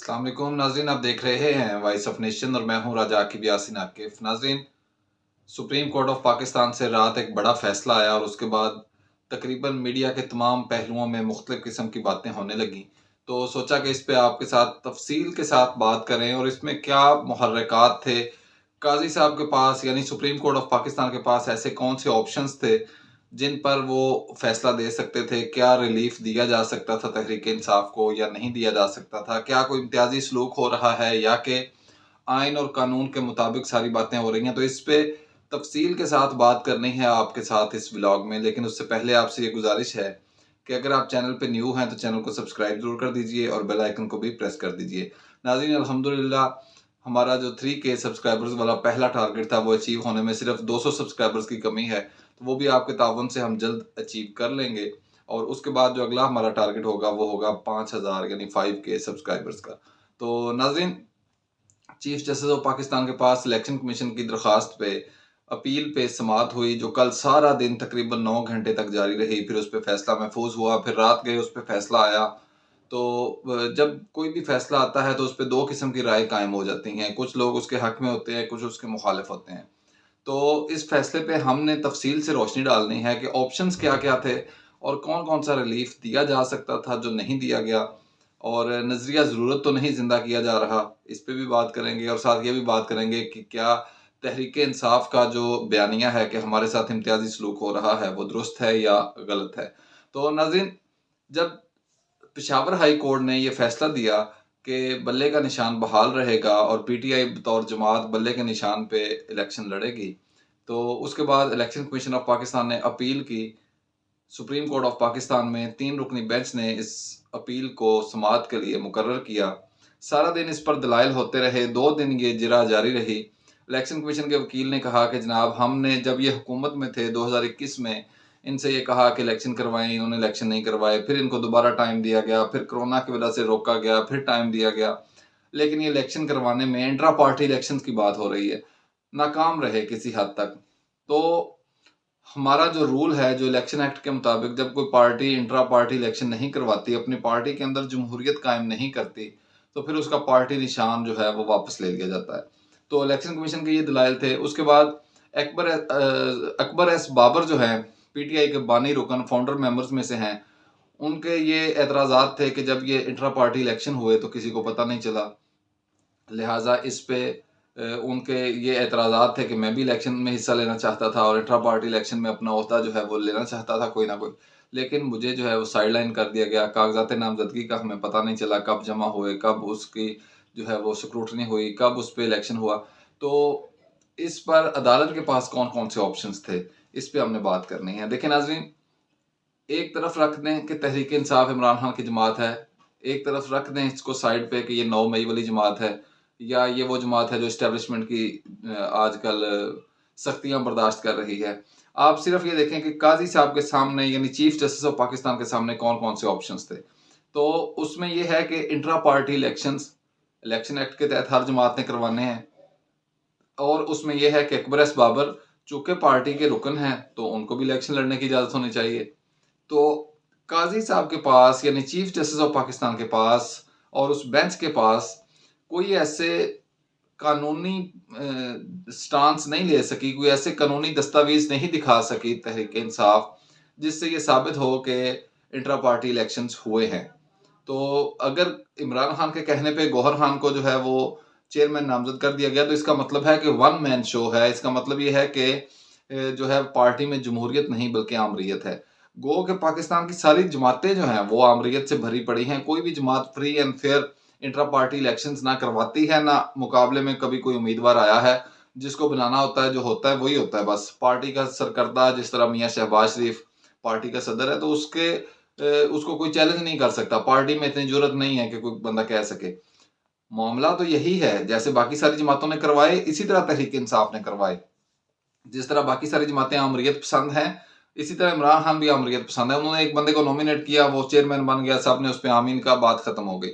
अस्सलाम वालेकुम नाज़रीन, आप देख रहे हैं वॉइस ऑफ नेशन और मैं हूं राजा आकिब यासीन आकिफ। नाज़रीन, सुप्रीम कोर्ट ऑफ पाकिस्तान से रात एक बड़ा फैसला आया और उसके बाद तकरीबन मीडिया के तमाम पहलुओं में मुख्तलिफ किस्म की बातें होने लगी। तो सोचा कि इस पे आपके साथ तफसील के साथ बात करें और इसमें क्या मुहर्रिकात थे, काजी साहब के पास यानी सुप्रीम कोर्ट ऑफ पाकिस्तान के पास ऐसे कौन से ऑप्शंस थे जिन पर वो फैसला दे सकते थे, क्या रिलीफ दिया जा सकता था तहरीक इंसाफ को या नहीं दिया जा सकता था, क्या कोई इम्तियाजी सलूक हो रहा है या कि आइन और कानून के मुताबिक सारी बातें हो रही हैं। तो इस पे तफसील के साथ बात करनी है आपके साथ इस व्लॉग में, लेकिन उससे पहले आपसे ये गुजारिश है कि अगर आप चैनल पे न्यू हैं तो चैनल को सब्सक्राइब जरूर कर दीजिए और बेल आइकन को भी प्रेस कर दीजिए। नाज़रीन, अल्हम्दुलिल्लाह हमारा जो 3K सब्सक्राइबर्स वाला पहला टारगेट था वो अचीव होने में सिर्फ 200 सब्सक्राइबर्स की कमी है। तो वो भी आपके ताउन से हम जल्द अचीव कर लेंगे और उसके बाद जो अगला हमारा टारगेट होगा वो होगा 5000 यानी 5K सब्सक्राइबर्स का। तो नाज़रीन, चीफ जस्टिस ऑफ पाकिस्तान के पास इलेक्शन कमीशन की दरखास्त पे अपील पे समाअत हुई, जो कल सारा दिन तकरीबन 9 घंटे तक जारी रही। फिर उस पे फैसला महफूज हुआ, फिर रात गए उस पे फैसला आया। तो जब कोई भी फैसला आता है तो उस पे दो किस्म की राय कायम हो जाती हैं, कुछ लोग उसके हक में होते हैं, कुछ उसके मुखालिफ होते हैं। तो इस फैसले पे हमने तफसील से रोशनी डालनी है कि ऑप्शंस क्या क्या थे और कौन कौन सा रिलीफ दिया जा सकता था जो नहीं दिया गया, और नज़रिया ज़रूरत तो नहीं ज़िंदा किया जा रहा, इस पे भी बात करेंगे। और साथ ये भी बात करेंगे कि क्या तहरीक इंसाफ का जो बयानिया है कि हमारे साथ इम्तियाजी सलूक हो रहा है वो दुरुस्त है या गलत है। तो नाज़रीन, जब पेशावर हाई कोर्ट ने ये फैसला दिया कि बल्ले का निशान बहाल रहेगा और पीटीआई बतौर जमात बल्ले के निशान पे इलेक्शन लड़ेगी, तो उसके बाद इलेक्शन कमीशन ऑफ पाकिस्तान ने अपील की। सुप्रीम कोर्ट ऑफ पाकिस्तान में 3 रुकनी बेंच ने इस अपील को समाअत के लिए मुकर्रर किया। सारा दिन इस पर दलाइल होते रहे, 2 दिन ये जिरा जारी रही। इलेक्शन कमीशन के वकील ने कहा कि जनाब, हमने जब ये हुकूमत में थे 2021 में इनसे ये कहा कि इलेक्शन करवाएं, इन्होंने इलेक्शन नहीं करवाए। फिर इनको दोबारा टाइम दिया गया, फिर कोरोना की वजह से रोका गया, फिर टाइम दिया गया। लेकिन ये इलेक्शन करवाने में इंट्रा पार्टी इलेक्शन की बात हो रही है, नाकाम रहे किसी हद तक। तो हमारा जो रूल है, जो इलेक्शन एक्ट के मुताबिक, जब कोई पार्टी इंट्रा पार्टी इलेक्शन नहीं करवाती, अपनी पार्टी के अंदर जमहूरियत कायम नहीं करती, तो फिर उसका पार्टी निशान जो है वो वापस ले लिया जाता है। तो इलेक्शन कमीशन के ये दलाइल थे। उसके बाद अकबर एस बाबर जो है पीटीआई के बानी रुकन फाउंडर मेंबर्स में से हैं, उनके ये एतराज़ात थे कि जब ये इंट्रा पार्टी इलेक्शन हुए तो किसी को पता नहीं चला। लिहाजा इस पे उनके ये एतराज़ात थे कि मैं भी इलेक्शन में हिस्सा लेना चाहता था और इंट्रा पार्टी इलेक्शन में अपना ओहदा जो है वो लेना चाहता था कोई ना कोई, लेकिन मुझे जो है वो साइड लाइन कर दिया गया। कागजात नामजदगी का हमें पता नहीं चला कब जमा हुए, कब उसकी जो है वो स्क्रूटनी हुई, कब उस पर इलेक्शन हुआ। तो इस पर अदालत के पास कौन कौन से ऑप्शंस थे, इस पे हमने बात करनी है। देखिए नाजरीन, एक तरफ रख दें कि तहरीक इंसाफ इमरान खान की जमात है, एक तरफ रख दें इसको साइड पे कि ये 9 मई वाली जमात है, या ये वो जमात है जो इस्टेब्लिशमेंट की आजकल सख्तियां बर्दाश्त कर रही है। आप सिर्फ ये देखें कि काजी साहब के सामने यानी चीफ जस्टिस ऑफ पाकिस्तान के सामने कौन कौन से ऑप्शंस थे। तो उसमें यह है कि intra party elections election act के तहत हर जमात ने करवाने हैं, और उसमें यह है कि अकबर एस बाबर चूंकि पार्टी के रुकन हैं तो उनको भी इलेक्शन लड़ने की इजाजत होनी चाहिए। तो काजी साहब के पास यानी चीफ जस्टिस ऑफ पाकिस्तान के पास और उस बेंच के पास कोई ऐसे कानूनी स्टांस नहीं ले सकी, कोई ऐसे कानूनी दस्तावेज नहीं दिखा सकी तहरीक इंसाफ जिससे ये साबित हो कि इंट्रा पार्टी इलेक्शंस हुए हैं। तो अगर इमरान खान के कहने पे गौहर खान को जो है वो चेयरमैन नामजद कर दिया गया तो इसका मतलब है कि वन मैन शो है। इसका मतलब ये है कि जो है पार्टी में जमहूरियत नहीं बल्कि आमरीत है। गो के पाकिस्तान की सारी जमातें जो हैं वो आमरीत से भरी पड़ी हैं। कोई भी जमात free and fair intra party elections ना करवाती है, ना मुकाबले में कभी कोई उम्मीदवार आया है। जिसको बनाना होता है, जो होता है वही होता है। बस पार्टी का सरकर्दा जिस तरह मियाँ शहबाज शरीफ पार्टी का सदर है, तो उसको कोई चैलेंज नहीं कर सकता। पार्टी में इतनी जरूरत नहीं है कि कोई बंदा कह सके। मामला तो यही है, जैसे बाकी सारी जमातों ने करवाए इसी तरह तहरीक इंसाफ ने करवाए। जिस तरह बाकी सारी जमातें आमरीत पसंद हैं, इसी तरह इमरान खान भी आमरीत पसंद है। उन्होंने एक बंदे को नॉमिनेट किया, वो चेयरमैन बन गया, सब ने उस पर आमीन का, बात खत्म हो गई।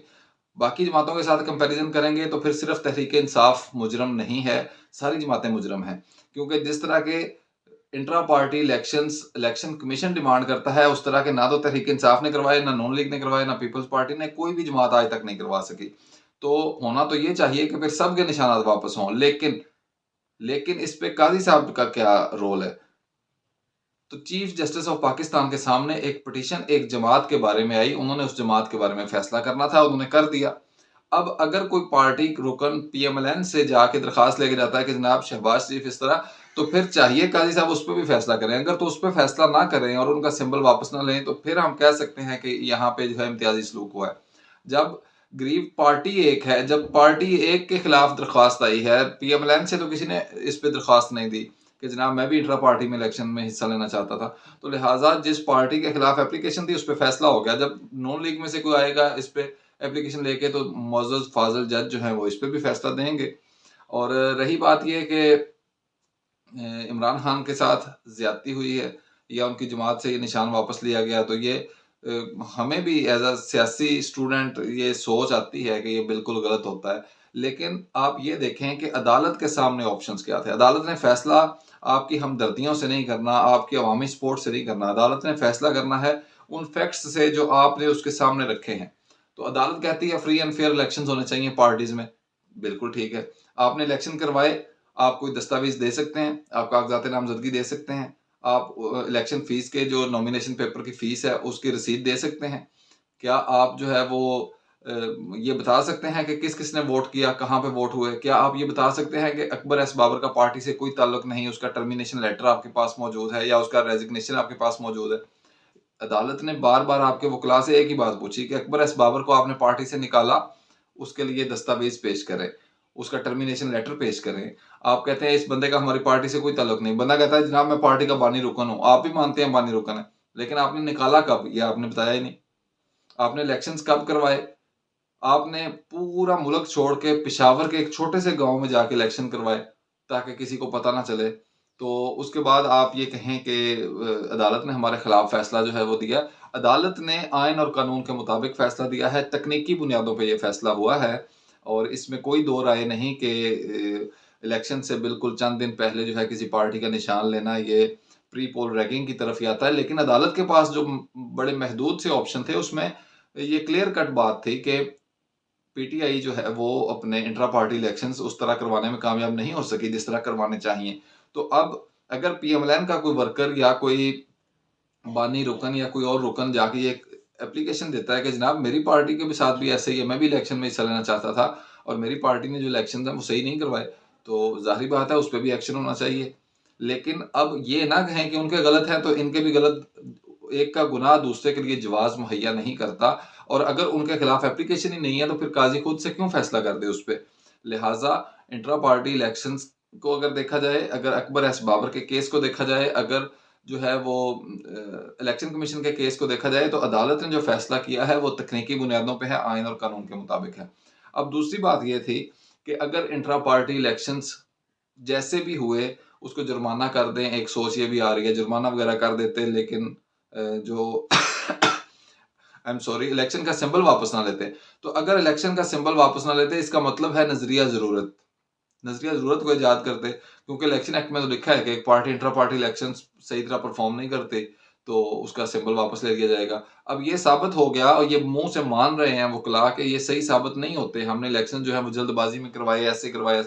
बाकी जमातों के साथ कंपैरिजन करेंगे तो फिर सिर्फ तहरीक इंसाफ मुजरम नहीं है, सारी जमातें मुजरम हैं। क्योंकि जिस तरह के intra party elections election commission demand करता है, उस तरह के ना तो तहरीक इंसाफ ने करवाए, ना नून लीग ने करवाए, ना पीपल्स पार्टी ने, कोई भी जमात आज तक नहीं करवा सकी। तो होना तो ये चाहिए कि फिर सबके निशानात वापस हों, लेकिन इस पे काजी साहब का क्या रोल है? तो चीफ जस्टिस ऑफ पाकिस्तान के सामने एक पिटीशन एक जमात के बारे में आई, उन्होंने उस जमात के बारे में फैसला करना था, उन्होंने कर दिया। अब अगर कोई पार्टी रुकन पीएमएलएन से जाके दरखास्त लेके जाता है कि जनाब शहबाज शरीफ इस तरह, तो फिर चाहिए काजी साहब उस पर भी फैसला करें। अगर तो उस पर फैसला ना करें और उनका सिंबल वापस ना लें, तो फिर हम कह सकते हैं कि यहाँ पे जो है इम्तियाजी सलूक हुआ है। जब गरीब पार्टी एक है, जब पार्टी एक के खिलाफ दरख्वास्त आई है, पीएमएलएन से तो किसी ने इस पे दरख्वास्त नहीं दी कि जनाब मैं भी इंट्रा पार्टी में इलेक्शन में हिस्सा लेना चाहता था, तो लिहाजा जिस पार्टी के खिलाफ एप्लीकेशन थी उस पर फैसला हो गया। जब नॉन लीग में से कोई आएगा इस पे एप्लीकेशन लेके, तो मोअज़्ज़ज़ फाजिल जज जो है वो इस पे भी फैसला देंगे। और रही बात ये कि इमरान खान के साथ ज्यादती हुई है या उनकी जमात से ये निशान वापस लिया गया, तो ये हमें भी एज अ सियासी स्टूडेंट ये सोच आती है कि ये बिल्कुल गलत होता है। लेकिन आप ये देखें कि अदालत के सामने ऑप्शंस क्या थे। अदालत ने फैसला आपकी हमदर्दियों से नहीं करना, आपकी अवामी सपोर्ट से नहीं करना। अदालत ने फैसला करना है उन फैक्ट्स से जो आपने उसके सामने रखे हैं। तो अदालत कहती है फ्री एंड फेयर इलेक्शन होने चाहिए पार्टीज में, बिल्कुल ठीक है। आपने इलेक्शन करवाए, आप कोई दस्तावेज दे सकते हैं, आप कागजात नामजदगी दे सकते हैं, आप इलेक्शन फीस के जो नॉमिनेशन पेपर की फीस है उसकी रसीद दे सकते हैं। क्या आप जो है वो ये बता सकते हैं कि किस किसने वोट किया, कहाँ पे वोट हुए? क्या आप ये बता सकते हैं कि अकबर एस बाबर का पार्टी से कोई ताल्लुक नहीं, उसका टर्मिनेशन लेटर आपके पास मौजूद है या उसका रेजिग्नेशन आपके पास मौजूद है? अदालत ने बार बार आपके वकला से एक ही बात पूछी कि अकबर एस बाबर को आपने पार्टी से निकाला, उसके लिए दस्तावेज पेश करें, उसका टर्मिनेशन लेटर पेश करें। आप कहते हैं इस बंदे का हमारी पार्टी से कोई ताल्लुक नहीं। बंदा कहता है जनाब मैं पार्टी का बानी रुकन हूँ, आप भी मानते हैं बानी रुकन है, लेकिन आपने निकाला कब ये आपने बताया ही नहीं। आपने इलेक्शंस कब करवाए? आपने पूरा मुल्क छोड़ के पेशावर के एक छोटे से गांव में जाके इलेक्शन करवाए ताकि किसी को पता ना चले। तो उसके बाद आप ये कहें कि अदालत ने हमारे खिलाफ फैसला जो है वो दिया। अदालत ने आइन और कानून के मुताबिक फैसला दिया है, तकनीकी बुनियादों पे ये फैसला हुआ है और इसमें कोई दो राय नहीं कि इलेक्शन से बिल्कुल चंद दिन पहले जो है किसी पार्टी का निशान लेना ये प्री पोल रैगिंग की तरफ ही आता है। लेकिन अदालत के पास जो बड़े महदूद से ऑप्शन थे उसमें ये क्लियर कट बात थी कि पीटीआई जो है वो अपने इंट्रा पार्टी इलेक्शंस उस तरह करवाने में कामयाब नहीं हो सकी जिस तरह करवाने चाहिए। तो अब अगर पीएमएलएन का कोई वर्कर या कोई बानी रुकन या कोई और रुकन जाके ये एप्लीकेशन देता है कि जनाब मेरी पार्टी के भी साथ भी ऐसे ही है, मैं भी इलेक्शन में हिस्सा लेना चाहता था और मेरी पार्टी ने जो इलेक्शन है वो सही नहीं करवाए, तो जाहिर बात है उस पर भी एक्शन होना चाहिए। लेकिन अब ये ना कहें कि उनके गलत है तो इनके भी गलत, एक का गुनाह दूसरे के लिए जवाज मुहैया नहीं करता। और अगर उनके खिलाफ एप्लीकेशन ही नहीं है तो फिर काजी खुद से क्यों फैसला कर दे उस पर? लिहाजा इंट्रा पार्टी इलेक्शंस को अगर देखा जाए, अगर अकबर एस बाबर के केस को देखा जाए, अगर जो है वो इलेक्शन कमीशन के केस को देखा जाए, तो अदालत ने जो फैसला किया है वो तकनीकी बुनियादों पे है, आइन और कानून के मुताबिक है। अब दूसरी बात ये थी कि अगर इंट्रा पार्टी इलेक्शंस जैसे भी हुए उसको जुर्माना कर दें, एक सोच ये भी आ रही है जुर्माना वगैरह कर देते, लेकिन जो आई एम सॉरी इलेक्शन का सिंबल वापस ना लेते। तो अगर इलेक्शन का सिंबल वापस ना लेते इसका मतलब है नजरिया जरूरत को ईजाद करते, क्योंकि इलेक्शन एक्ट में तो लिखा है कि एक पार्टी इंट्रा पार्टी इलेक्शन सही तरह परफॉर्म नहीं करते तो उसका सिंबल वापस ले लिया जाएगा। अब ये साबित हो गया और ये मुंह से मान रहे हैं वकला के ये सही साबित नहीं होते, हमने इलेक्शन जो है वो जल्दबाजी में करवाए, ऐसे करवाए।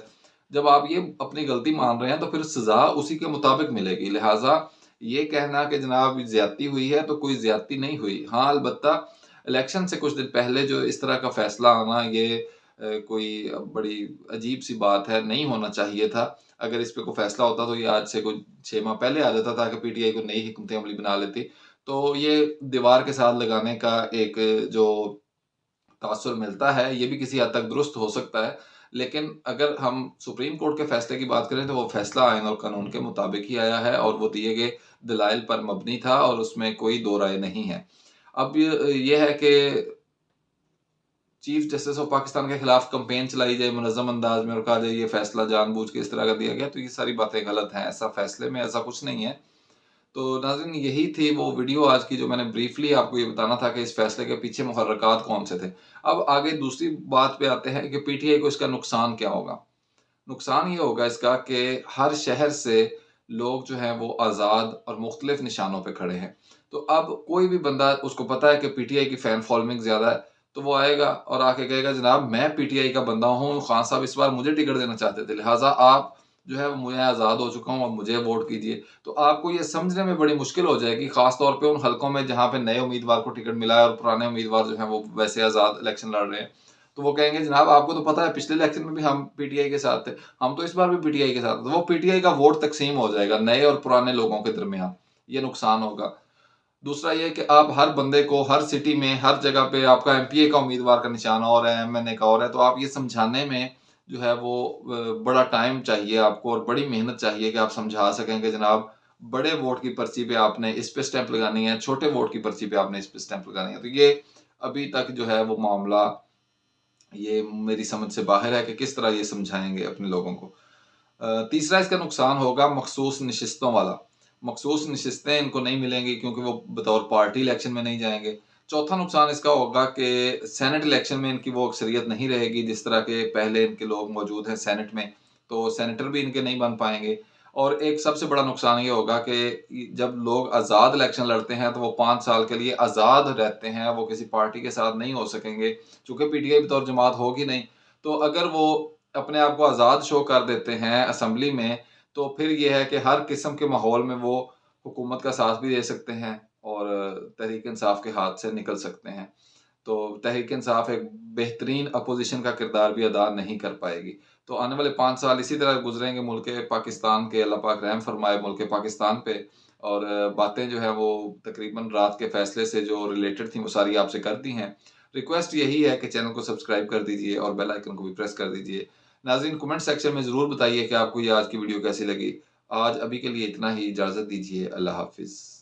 जब आप ये अपनी गलती मान रहे हैं तो फिर सजा उसी के मुताबिक मिलेगी। लिहाजा ये कहना कि जनाब ज्यादती हुई है, तो कोई ज्यादती नहीं हुई। हाँ अलबत्ता इलेक्शन से कुछ दिन पहले जो इस तरह का फैसला आना ये कोई बड़ी अजीब सी बात है, नहीं होना चाहिए था। अगर इस पे कोई फैसला होता तो ये आज से कुछ 6 माह पहले आ जाता था कि पीटीआई को नई हिकमत अमली बना लेती। तो ये दीवार के साथ लगाने का एक जो तासुर मिलता है ये भी किसी हद तक दुरुस्त हो सकता है। लेकिन अगर हम सुप्रीम कोर्ट के फैसले की बात करें तो वो फैसला आइन और कानून के मुताबिक ही आया है और वो दिए गए दलाइल पर मबनी था और उसमें कोई दो राय नहीं है। अब ये है कि चीफ जस्टिस ऑफ पाकिस्तान के खिलाफ कंपेन चलाई जाए मुनज़्ज़म अंदाज में और कहा जाए ये फैसला जानबूझ के इस तरह का दिया गया, तो ये सारी बातें गलत हैं। ऐसा फैसले में ऐसा कुछ नहीं है। तो नाज़रीन यही थी वो वीडियो आज की जो मैंने ब्रीफली आपको ये बताना था कि इस फैसले के पीछे मुहर्रकात कौन से थे। अब आगे दूसरी बात पे आते हैं कि पीटीआई को इसका नुकसान क्या होगा। नुकसान ये होगा इसका कि हर शहर से लोग जो हैं वो आज़ाद और मुख्तलिफ निशानों पे खड़े हैं। तो अब कोई भी बंदा उसको पता है कि पीटीआई की फैन फॉलोइंग ज़्यादा है, तो वो आएगा और आके कहेगा जनाब मैं पीटीआई का बंदा हूँ, खान साहब इस बार मुझे टिकट देना चाहते थे, लिहाजा आप जो है मैं आज़ाद हो चुका हूँ, अब मुझे वोट कीजिए। तो आपको ये समझने में बड़ी मुश्किल हो जाएगी, ख़ास तौर पे उन हलकों में जहाँ पे नए उम्मीदवार को टिकट मिला है और पुराने उम्मीदवार जो हैं वो वैसे आज़ाद इलेक्शन लड़ रहे हैं। तो वो कहेंगे जनाब आपको तो पता है पिछले इलेक्शन में भी हम पीटीआई के साथ थे, हम तो इस बार भी पीटीआई के साथ हैं। तो वो पीटीआई का वोट तक़सीम हो जाएगा नए और पुराने लोगों के दरमियान, ये नुकसान होगा। दूसरा ये कि आप हर बंदे को हर सिटी में हर जगह पे आपका एमपीए का उम्मीदवार का निशान और है, एमएनए का और है, तो आप ये समझाने में जो है वो बड़ा टाइम चाहिए आपको और बड़ी मेहनत चाहिए कि आप समझा सकें कि जनाब बड़े वोट की पर्ची पे आपने इस पे स्टैंप लगानी है, छोटे वोट की पर्ची पे आपने इस पे स्टैंप लगानी है। तो ये अभी तक जो है वो मामला ये मेरी समझ से बाहर है कि किस तरह ये समझाएँगे अपने लोगों को। तीसरा इसका नुकसान होगा मखसूस नशिस्तों वाला। मखसूस नशिस्तें इनको नहीं मिलेंगी क्योंकि वो बतौर पार्टी इलेक्शन में नहीं जाएँगे। चौथा नुकसान इसका होगा कि सेनेट इलेक्शन में इनकी वो अक्सरियत नहीं रहेगी जिस तरह के पहले इनके लोग मौजूद हैं सेनेट में, तो सेनेटर भी इनके नहीं बन पाएँगे। और एक सबसे बड़ा नुकसान ये होगा कि जब लोग आज़ाद इलेक्शन लड़ते हैं तो वो 5 साल के लिए आज़ाद रहते हैं, वो किसी पार्टी के साथ नहीं हो सकेंगे। चूँकि पीटीआई बतौर जमात होगी नहीं, तो अगर वो अपने आप को आज़ाद शो कर देते हैं असेंबली में, तो फिर ये है कि हर किस्म के माहौल में वो हुकूमत का साथ भी दे सकते हैं और तहरीक इंसाफ के हाथ से निकल सकते हैं। तो तहरीक इंसाफ एक बेहतरीन अपोज़िशन का किरदार भी अदा नहीं कर पाएगी। तो आने वाले 5 साल इसी तरह गुज़रेंगे मुल्क पाकिस्तान के, अल्लाह पाक रहम फरमाए मुल्क पाकिस्तान पे। और बातें जो हैं वो तकरीबन रात के फ़ैसले से जो रिलेटेड थी वो सारी आपसे कर दी हैं। रिक्वेस्ट यही है कि चैनल को सब्सक्राइब कर दीजिए और बेल आइकन को भी प्रेस कर दीजिए। नाज़रीन कमेंट सेक्शन में ज़रूर बताइए कि आपको ये आज की वीडियो कैसी लगी। आज अभी के लिए इतना ही, इजाज़त दीजिए। अल्लाह हाफ़िज़।